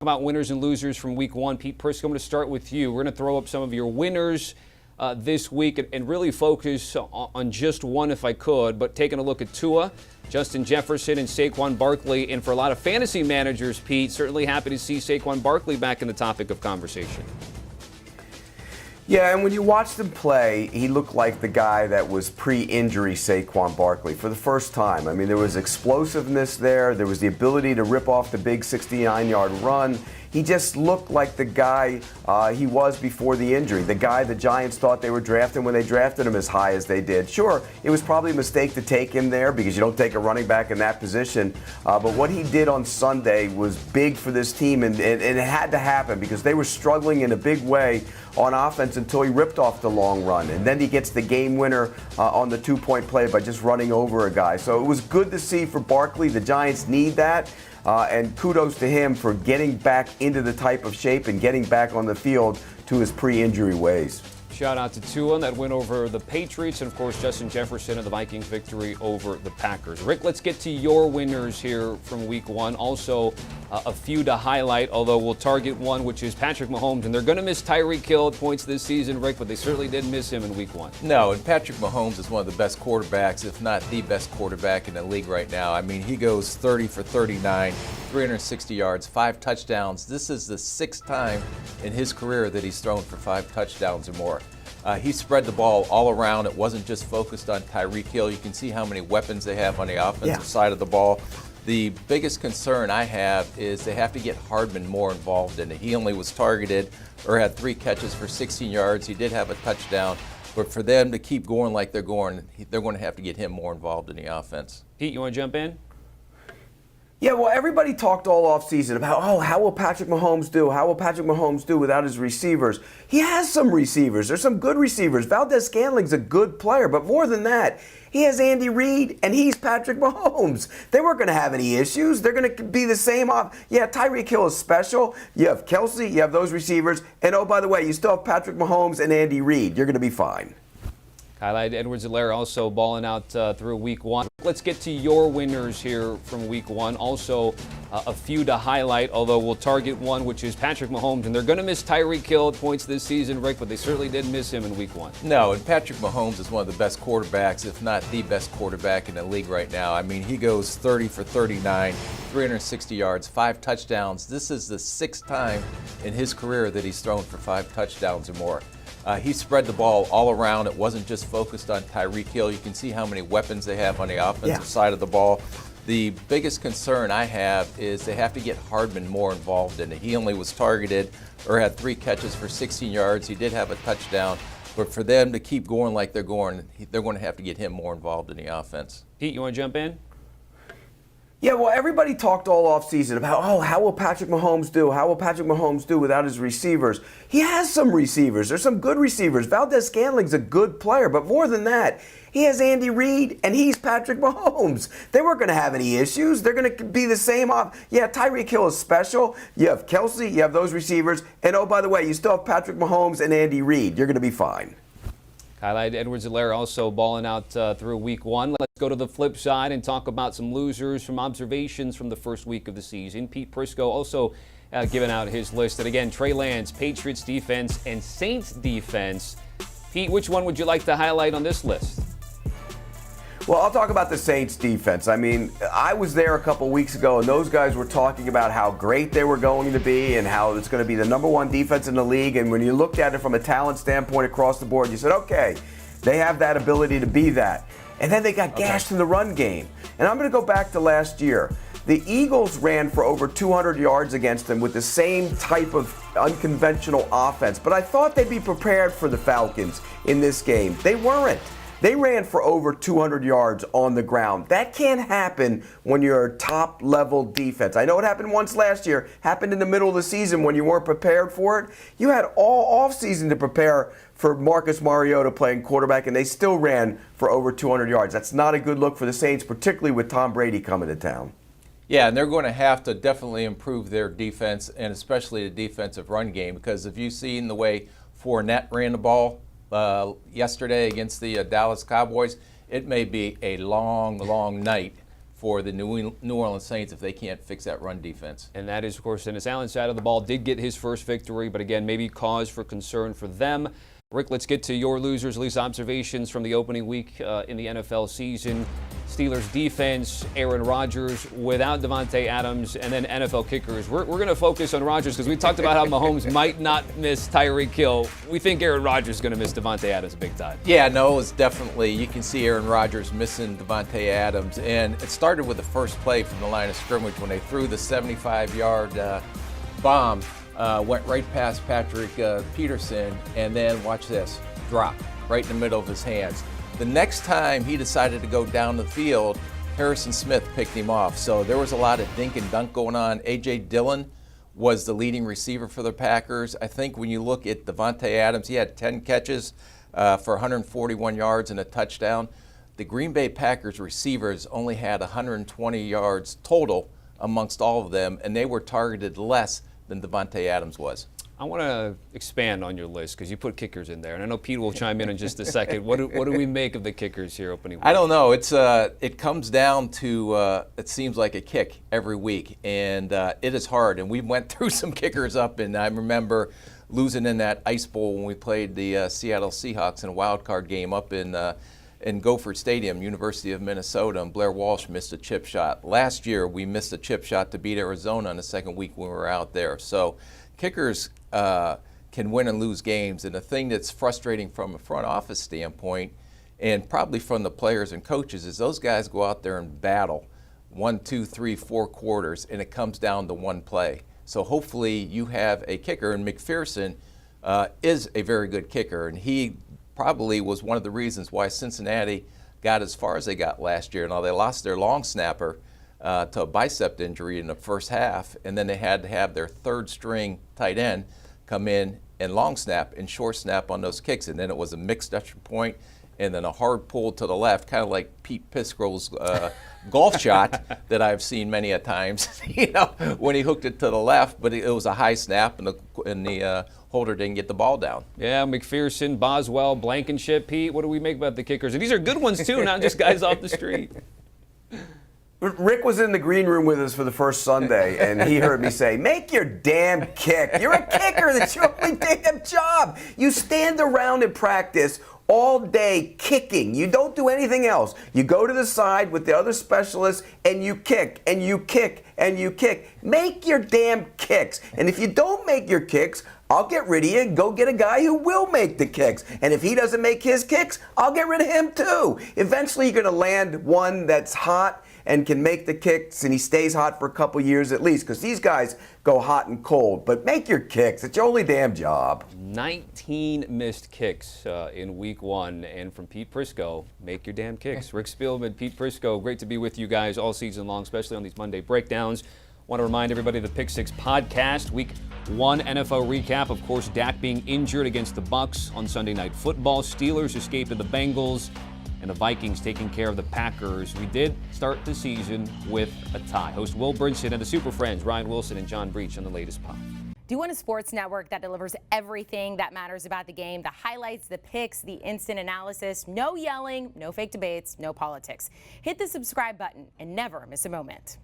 about winners and losers from week one. Pete Prisco, I'm going to start with you. We're going to throw up some of your winners this week and really focus on just one if I could, but taking a look at Tua, Justin Jefferson, and Saquon Barkley. And for a lot of fantasy managers, Pete, certainly happy to see Saquon Barkley back in the topic of conversation. Yeah, and when you watched him play, he looked like the guy that was pre-injury Saquon Barkley for the first time. I mean, there was explosiveness there. There was the ability to rip off the big 69-yard run. He just looked like the guy he was before the injury, the guy the Giants thought they were drafting when they drafted him as high as they did. Sure, it was probably a mistake to take him there because you don't take a running back in that position. But what he did on Sunday was big for this team, and it had to happen because they were struggling in a big way on offense until he ripped off the long run. And then he gets the game winner on the two-point play by just running over a guy. So it was good to see for Barkley. The Giants need that. And kudos to him for getting back into the type of shape and getting back on the field to his pre-injury ways. Shout out to Tua, that win over the Patriots, and of course Justin Jefferson and the Vikings victory over the Packers. Rick, let's get to your winners here from week one. Also, a few to highlight, although we'll target one, which is Patrick Mahomes. And they're going to miss Tyreek Hill at points this season, Rick, but they certainly didn't miss him in week one. No, and Patrick Mahomes is one of the best quarterbacks, if not the best quarterback in the league right now. I mean, he goes 30 for 39, 360 yards, 5 touchdowns. This is the 6th time in his career that he's thrown for 5 touchdowns or more. He spread the ball all around. It wasn't just focused on Tyreek Hill. You can see how many weapons they have on the offensive side of the ball. The biggest concern I have is they have to get Hardman more involved in it. He only was targeted or had 3 catches for 16 yards. He did have a touchdown. But for them to keep going like they're going to have to get him more involved in the offense. Pete, you want to jump in? Yeah, well, everybody talked all offseason about, how will Patrick Mahomes do? How will Patrick Mahomes do without his receivers? He has some receivers. There's some good receivers. Valdez-Scantling's a good player, but more than that, he has Andy Reid, and he's Patrick Mahomes. They weren't going to have any issues. They're going to be the same off. Yeah, Tyreek Hill is special. You have Kelsey, you have those receivers, and oh, by the way, you still have Patrick Mahomes and Andy Reid. You're going to be fine. Highlight Edwards-Helaire also balling out through week one. Let's get to your winners here from week one. Also, a few to highlight, although we'll target one, which is Patrick Mahomes. And they're going to miss Tyreek Hill at points this season, Rick, but they certainly didn't miss him in week one. No, and Patrick Mahomes is one of the best quarterbacks, if not the best quarterback in the league right now. I mean, he goes 30 for 39, 360 yards, 5 touchdowns. This is the 6th time in his career that he's thrown for 5 touchdowns or more. He spread the ball all around. It wasn't just focused on Tyreek Hill. You can see how many weapons they have on the offensive side of the ball. The biggest concern I have is they have to get Hardman more involved in it. He only was targeted or had 3 catches for 16 yards. He did have a touchdown. But for them to keep going like they're going to have to get him more involved in the offense. Pete, you want to jump in? Yeah, well, everybody talked all offseason about, how will Patrick Mahomes do? How will Patrick Mahomes do without his receivers? He has some receivers. There's some good receivers. Valdez-Scantling's a good player, but more than that, he has Andy Reid, and he's Patrick Mahomes. They weren't going to have any issues. They're going to be the same off. Yeah, Tyreek Hill is special. You have Kelsey, you have those receivers, and oh, by the way, you still have Patrick Mahomes and Andy Reid. You're going to be fine. Highlight Edwards-Helaire also balling out through week one. Let's go to the flip side and talk about some losers from observations from the first week of the season. Pete Prisco also giving out his list. And again, Trey Lance, Patriots defense, and Saints defense. Pete, which one would you like to highlight on this list? Well, I'll talk about the Saints defense. I mean, I was there a couple weeks ago, and those guys were talking about how great they were going to be and how it's going to be the #1 defense in the league. And when you looked at it from a talent standpoint across the board, you said, okay, they have that ability to be that. And then they got gashed in the run game. And I'm going to go back to last year. The Eagles ran for over 200 yards against them with the same type of unconventional offense. But I thought they'd be prepared for the Falcons in this game. They weren't. They ran for over 200 yards on the ground. That can't happen when you're a top-level defense. I know it happened once last year, happened in the middle of the season when you weren't prepared for it. You had all offseason to prepare for Marcus Mariota playing quarterback, and they still ran for over 200 yards. That's not a good look for the Saints, particularly with Tom Brady coming to town. Yeah, and they're going to have to definitely improve their defense, and especially the defensive run game, because if you've seen the way Fournette ran the ball yesterday against the Dallas Cowboys, it may be a long, long night for the New Orleans Saints if they can't fix that run defense. And that is, of course, Dennis Allen's side of the ball. Did get his first victory, but again, maybe cause for concern for them. Rick, let's get to your losers, at least observations from the opening week in the NFL season. Steelers defense, Aaron Rodgers without Davante Adams, and then NFL kickers. We're going to focus on Rodgers because we talked about how Mahomes might not miss Tyreek Hill. We think Aaron Rodgers is going to miss Davante Adams big time. Yeah, no, it's definitely, you can see Aaron Rodgers missing Davante Adams. And it started with the first play from the line of scrimmage when they threw the 75-yard bomb. Went right past Patrick Peterson, and then watch this, drop right in the middle of his hands. The next time he decided to go down the field, Harrison Smith picked him off. So there was a lot of dink and dunk going on. A.J. Dillon was the leading receiver for the Packers. I think when you look at Davante Adams, he had 10 catches for 141 yards and a touchdown. The Green Bay Packers receivers only had 120 yards total amongst all of them, and they were targeted less than Davante Adams was. I want to expand on your list because you put kickers in there, and I know Pete will chime in just a second. What do we make of the kickers here opening week? I don't know. It comes down to it seems like a kick every week, and it is hard. And we went through some kickers up, and I remember losing in that Ice Bowl when we played the Seattle Seahawks in a wild card game up in Gopher Stadium, University of Minnesota, and Blair Walsh missed a chip shot. Last year, we missed a chip shot to beat Arizona in the second week when we were out there. So kickers can win and lose games, and the thing that's frustrating from a front office standpoint, and probably from the players and coaches, is those guys go out there and battle 1, 2, 3, 4 quarters, and it comes down to one play. So hopefully you have a kicker, and McPherson is a very good kicker, and he probably was one of the reasons why Cincinnati got as far as they got last year. Now, they lost their long snapper to a bicep injury in the first half, and then they had to have their third string tight end come in and long snap and short snap on those kicks. And then it was a mixed extra point and then a hard pull to the left, kind of like Pete Prisco's golf shot that I've seen many a times, when he hooked it to the left, but it was a high snap, and the holder didn't get the ball down. Yeah, McPherson, Boswell, Blankenship. Pete, what do we make about the kickers? And these are good ones, too, not just guys off the street. Rick was in the green room with us for the first Sunday, and he heard me say, make your damn kick. You're a kicker. That's your only damn job. You stand around and practice all day kicking. You don't do anything else. You go to the side with the other specialists, and you kick, and you kick, and you kick. Make your damn kicks. And if you don't make your kicks, I'll get rid of you and go get a guy who will make the kicks. And if he doesn't make his kicks, I'll get rid of him too. Eventually, you're going to land one that's hot and can make the kicks, and he stays hot for a couple years at least, because these guys go hot and cold. But make your kicks. It's your only damn job. 19 missed kicks in week one. And from Pete Prisco, make your damn kicks. Rick Spielman, Pete Prisco, great to be with you guys all season long, especially on these Monday breakdowns. Want to remind everybody the Pick Six podcast, week one NFL recap. Of course, Dak being injured against the Bucs on Sunday Night Football. Steelers escaped the Bengals, and the Vikings taking care of the Packers. We did start the season with a tie. Host Will Brinson and the Super Friends, Ryan Wilson and John Breach on the latest pod. Do you want a sports network that delivers everything that matters about the game? The highlights, the picks, the instant analysis, no yelling, no fake debates, no politics. Hit the subscribe button and never miss a moment.